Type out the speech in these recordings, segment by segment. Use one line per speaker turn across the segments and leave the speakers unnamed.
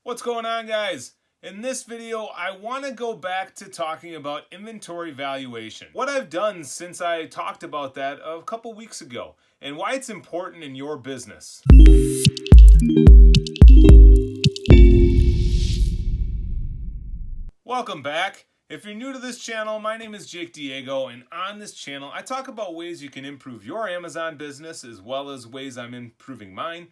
What's going on, guys? In this video, I want to go back to talking about inventory valuation. What I've done since I talked about that a couple weeks ago, and why it's important in your business. Welcome back. If you're new to this channel, my name is Jake Diego, and on this channel, I talk about ways you can improve your Amazon business as well as ways I'm improving mine.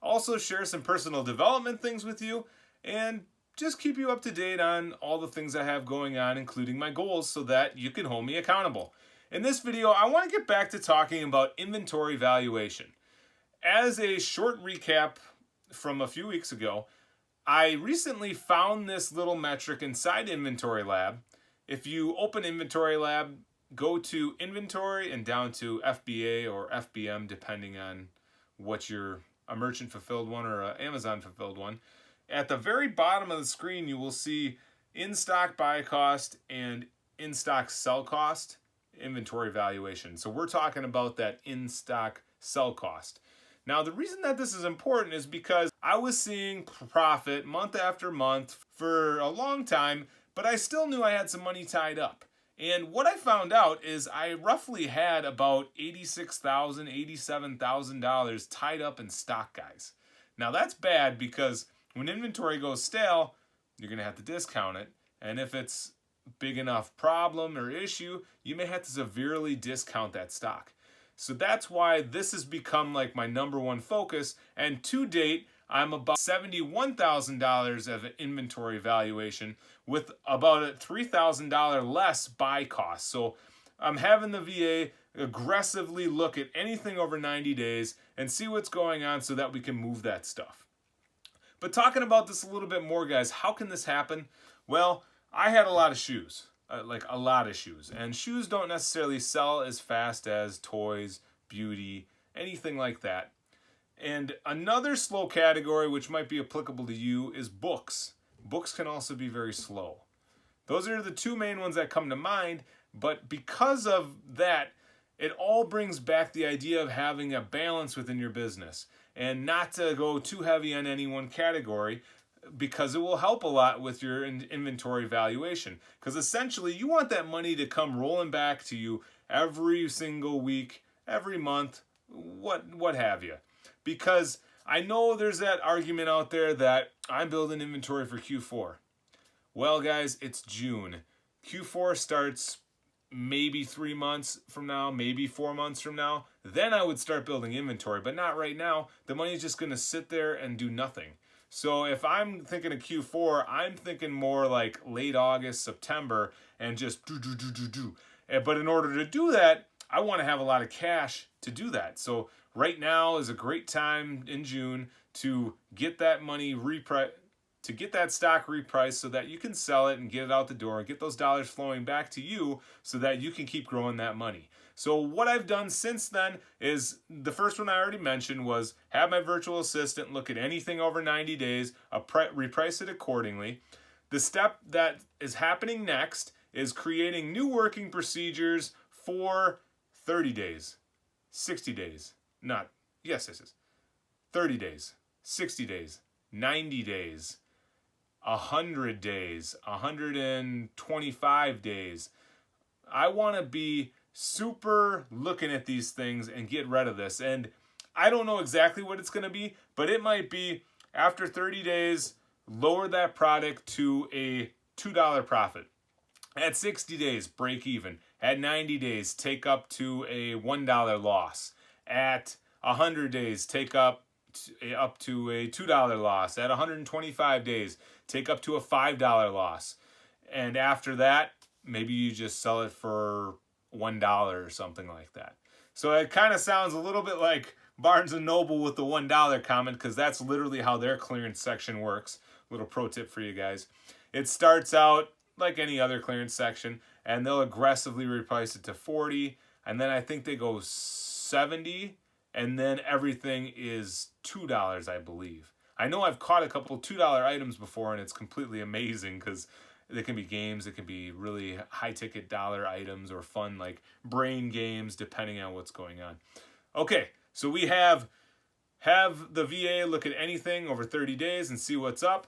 Also share some personal development things with you and just keep you up to date on all the things I have going on, including my goals, so that you can hold me accountable. In this video, I want to get back to talking about inventory valuation. As a short recap from a few weeks ago, I recently found this little metric inside Inventory Lab. If you open Inventory Lab, go to Inventory and down to FBA or FBM, depending on what you're a merchant fulfilled one or an Amazon fulfilled one. At the very bottom of the screen, you will see in-stock buy cost and in-stock sell cost inventory valuation. So we're talking about that in-stock sell cost. Now, the reason that this is important is because I was seeing profit month after month for a long time, but I still knew I had some money tied up. And what I found out is I roughly had about $86,000, $87,000 tied up in stock, guys. Now that's bad because when inventory goes stale, you're going to have to discount it. And if it's big enough problem or issue, you may have to severely discount that stock. So that's why this has become like my number one focus. And to date, I'm about $71,000 of inventory valuation with about a $3,000 less buy cost. So I'm having the VA aggressively look at anything over 90 days and see what's going on so that we can move that stuff. But talking about this a little bit more, guys, how can this happen? Well, I had a lot of shoes, and shoes don't necessarily sell as fast as toys, beauty, anything like that. And another slow category, which might be applicable to you, is books. Books can also be very slow. Those are the two main ones that come to mind, but because of that, it all brings back the idea of having a balance within your business and not to go too heavy on any one category, because it will help a lot with your inventory valuation. Because essentially, you want that money to come rolling back to you every single week, every month, what have you. Because I know there's that argument out there that I'm building inventory for Q4. Well, guys, it's June. Q4 starts maybe 3 months from now, maybe 4 months from now. Then I would start building inventory, but not right now. The money's just going to sit there and do nothing. So if I'm thinking of Q4, I'm thinking more like late August, September, and just do. But in order to do that, I want to have a lot of cash to do that. So right now is a great time in June to get that money to get that stock repriced so that you can sell it and get it out the door and get those dollars flowing back to you so that you can keep growing that money. So what I've done since then is, the first one I already mentioned was have my virtual assistant look at anything over 90 days, reprice it accordingly. The step that is happening next is creating new working procedures for 30 days, 60 days, 30 days, 60 days, 90 days, 100 days, 125 days. I want to be super looking at these things and get rid of this. And I don't know exactly what it's going to be, but it might be after 30 days, lower that product to a $2 profit. At 60 days, break even. At 90 days, take up to a $1 loss. At 100 days, take up to a $2 loss. At 125 days, take up to a $5 loss. And after that, maybe you just sell it for $1 or something like that. So it kind of sounds a little bit like Barnes & Noble with the $1 comment, because that's literally how their clearance section works. Little pro tip for you guys. It starts out like any other clearance section, and they'll aggressively reprice it to 40, and then I think they go 70, and then everything is $2, I believe. I know I've caught a couple $2 items before, and it's completely amazing because it can be games, it can be really high-ticket dollar items or fun like brain games, depending on what's going on. Okay, so we have the VA look at anything over 30 days and see what's up.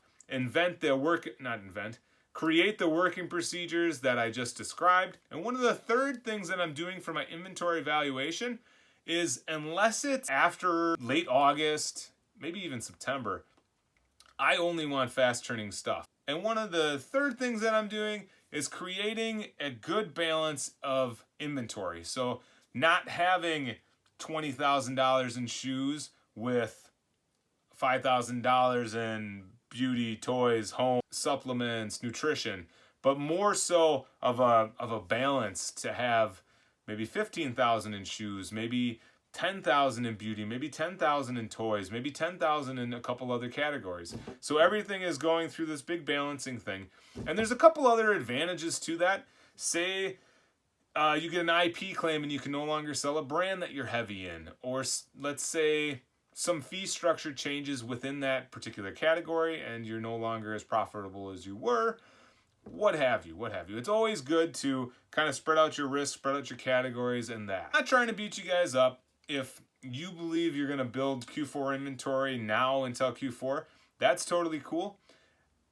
create the working procedures that I just described. And one of the third things that I'm doing for my inventory valuation is, unless it's after late August, maybe even September, I only want fast turning stuff. And one of the third things that I'm doing is creating a good balance of inventory. So not having $20,000 in shoes with $5,000 in beauty, toys, home, supplements, nutrition, but more so of a balance to have maybe 15,000 in shoes, maybe 10,000 in beauty, maybe 10,000 in toys, maybe 10,000 in a couple other categories. So everything is going through this big balancing thing. And there's a couple other advantages to that. Say you get an IP claim and you can no longer sell a brand that you're heavy in. Or let's say some fee structure changes within that particular category and you're no longer as profitable as you were. What have you. It's always good to kind of spread out your risk, spread out your categories and that. I'm not trying to beat you guys up. If you believe you're going to build Q4 inventory now until Q4, that's totally cool.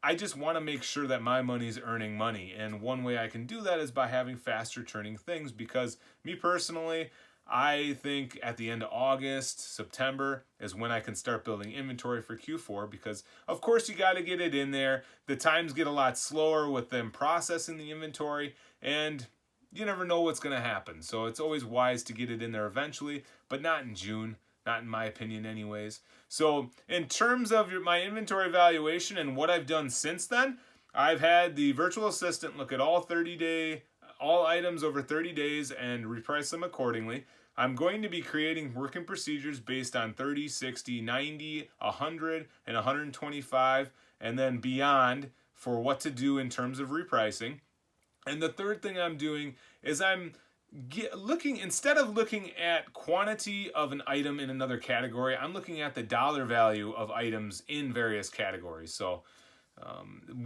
I just want to make sure that my money's earning money. And one way I can do that is by having faster turning things, because me personally, I think at the end of August, September is when I can start building inventory for Q4, because of course you got to get it in there. The times get a lot slower with them processing the inventory, and you never know what's going to happen. So it's always wise to get it in there eventually, but not in June, not in my opinion anyways. So in terms of my inventory valuation and what I've done since then, I've had the virtual assistant look at all items over 30 days and reprice them accordingly. I'm going to be creating working procedures based on 30, 60, 90, 100, and 125, and then beyond for what to do in terms of repricing. And the third thing I'm doing is I'm looking, instead of looking at quantity of an item in another category, I'm looking at the dollar value of items in various categories. So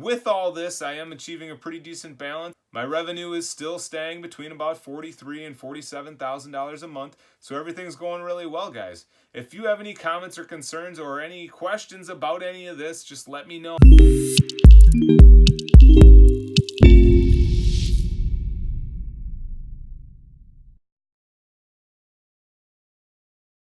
with all this, I am achieving a pretty decent balance. My revenue is still staying between about $43,000 and $47,000 a month. So everything's going really well, guys. If you have any comments or concerns or any questions about any of this, just let me know.